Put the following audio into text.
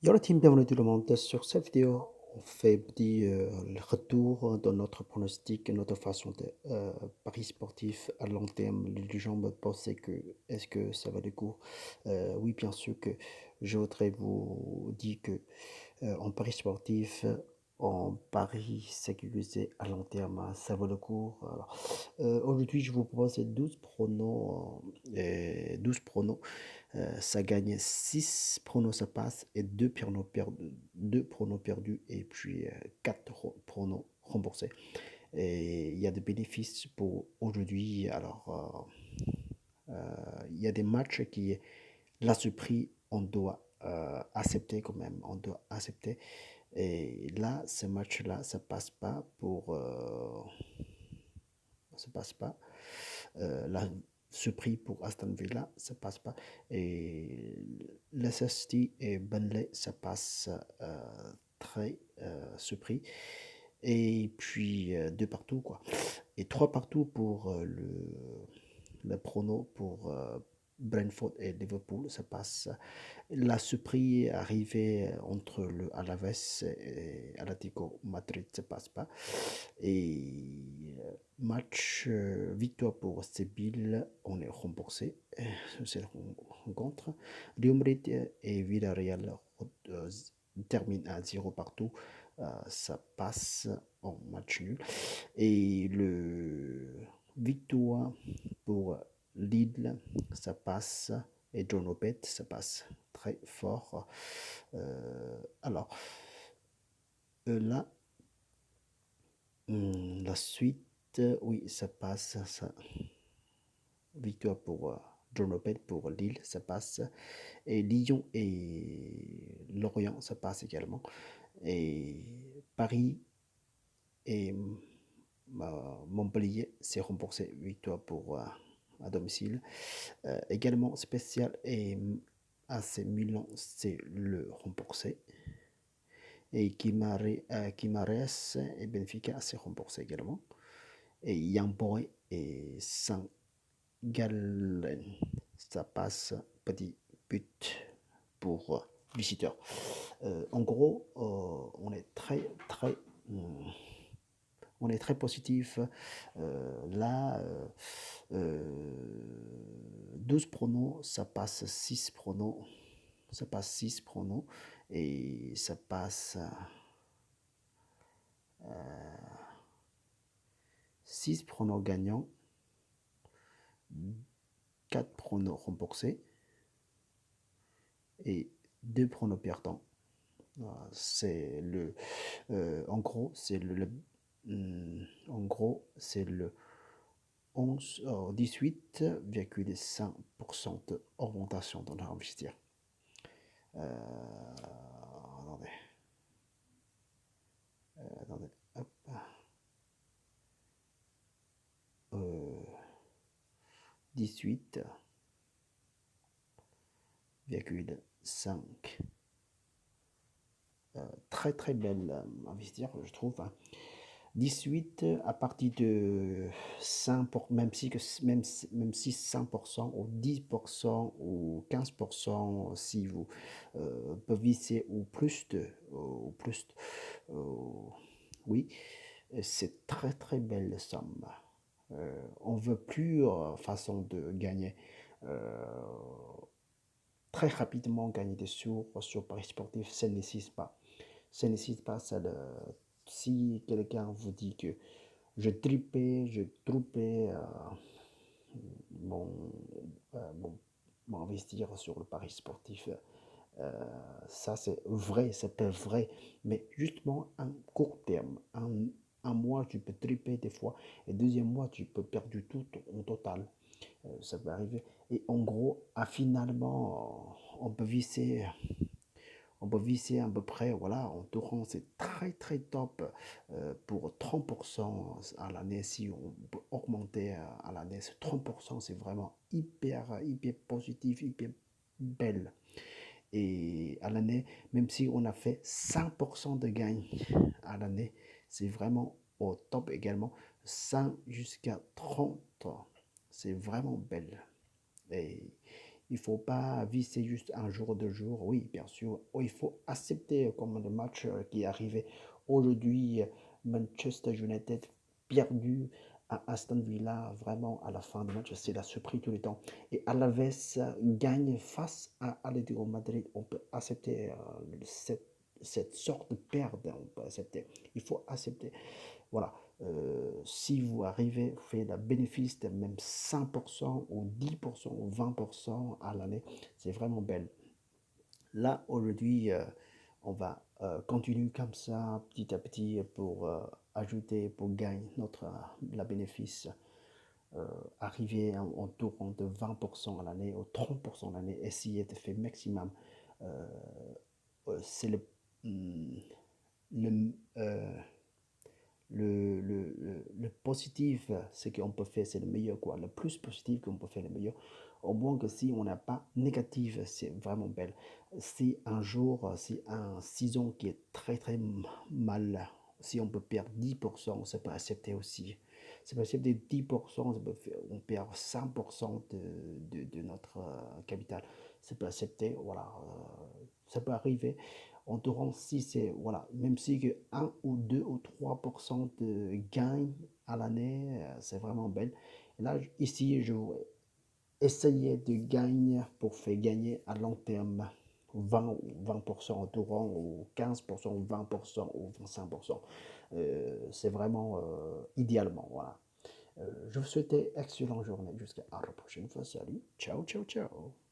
Yo la team, bienvenue tout le monde. Sur cette vidéo, on fait petit le retour de notre pronostic, notre façon de paris sportif à long terme. Les gens me posaient que est-ce que ça va le coup? Oui, bien sûr que je voudrais vous dire que en paris sportif, en paris sécurisé à long terme, ça vaut le coup. Alors, aujourd'hui, je vous propose 12 pronos, 12 pronos ça gagne 6 pronos, ça passe, et 2 pronos perdus, et puis 4 pronos remboursés. Et il y a des bénéfices pour aujourd'hui. Alors, il y a des matchs qui, là, ce prix, on doit accepter quand même. On doit accepter. Et là, ce match-là, ça passe pas pour. Ça passe pas. Là, ce prix pour Aston Villa, ça passe pas. Et Leicester et Burnley, ça passe très ce prix. Et puis deux partout, quoi. Et trois partout pour le prono pour Brentford et Liverpool, ça passe. Là, ce prix arrivé entre le Alaves et Atlético Madrid, ça passe pas. Et match victoire pour Séville, on est remboursé. C'est rencontre. Real Madrid et Villarreal terminent à 0 partout. Ça passe en match nul. Et le victoire pour Lille, ça passe. Et John Obet, ça passe très fort. Alors, là, la suite, oui, ça passe. Ça. Victoire pour John Obet pour Lille, ça passe. Et Lyon et Lorient, ça passe également. Et Paris et Montpellier, c'est remboursé. Victoire pour à domicile. Également spécial et AC Milan, c'est le remboursé. Et Guimarães et Benfica, c'est remboursé également. Et Yamboy et Saint-Gallen, ça passe petit but pour visiteurs. En gros, on est très positif. Là, 12 pronos, ça passe 6 pronos. Ça passe 6 pronos et ça passe 6 pronos gagnants, 4 pronos remboursés et 2 pronos perdants. C'est le, en gros, c'est en gros, c'est le 18,5% d'augmentation dans l'investissement. Attendez, attendez, hop. 18,5. Très très belle investir, je trouve. 18 à partir de 5 même si 5% ou 10% ou 15% si vous pouvez viser ou plus oui, c'est très très belle somme. On veut plus façon de gagner très rapidement gagner des sous sur Paris sportif, ça ne nécessite pas. Ça ne nécessite pas ça. Si quelqu'un vous dit que je troupais mon, investir sur le Paris sportif, ça c'est vrai, c'est pas vrai, mais justement un court terme, un mois tu peux triper des fois, et deuxième mois tu peux perdre du tout en total. Ça peut arriver. Et en gros, finalement, on peut viser à peu près, voilà, en tourant, c'est très très top pour 30% à l'année. Si on peut augmenter à l'année, 30%, c'est vraiment hyper positif, hyper belle. Et à l'année, même si on a fait 5% de gain à l'année, c'est vraiment au top également. 5 jusqu'à 30, c'est vraiment belle. Et Il ne faut pas viser juste un jour, 2 jours. Oui, bien sûr. Oh, il faut accepter comme le match qui est arrivé aujourd'hui. Manchester United perdu à Aston Villa, vraiment à la fin du match, c'est la surprise tout le temps. Et Alaves gagne face à Atlético Madrid. On peut accepter cette sorte de perte, on peut accepter. Il faut accepter. Voilà. Si vous arrivez, vous faites le bénéfice de même 5% ou 10% ou 20% à l'année, c'est vraiment belle. Là, aujourd'hui, on va continuer comme ça, petit à petit, pour ajouter, pour gagner la bénéfice. Arriver en tournant de 20% à l'année ou 30% à l'année, essayer de faire maximum. Euh, c'est mm, le, euh, le positif, ce qu'on peut faire, c'est le meilleur, quoi. Le plus positif qu'on peut faire, le meilleur. Au moins que si on n'a pas négatif, c'est vraiment belle. Si un jour, si un saison qui est très très mal, si on peut perdre 10%, ça peut accepter aussi. Ça peut accepter 10%, on perd 5% de notre capital. Ça peut accepter, voilà. Ça peut arriver on te rend si c'est, voilà, même si que 1 ou 2 ou 3% de gain à l'année, c'est vraiment belle. Et là, ici, je vais essayer de gagner pour faire gagner à long terme 20% au tourant ou 15% ou 20% ou 25%. C'est vraiment idéalement, voilà. Je vous souhaite une excellente journée jusqu'à la prochaine fois. Salut, ciao, ciao, ciao.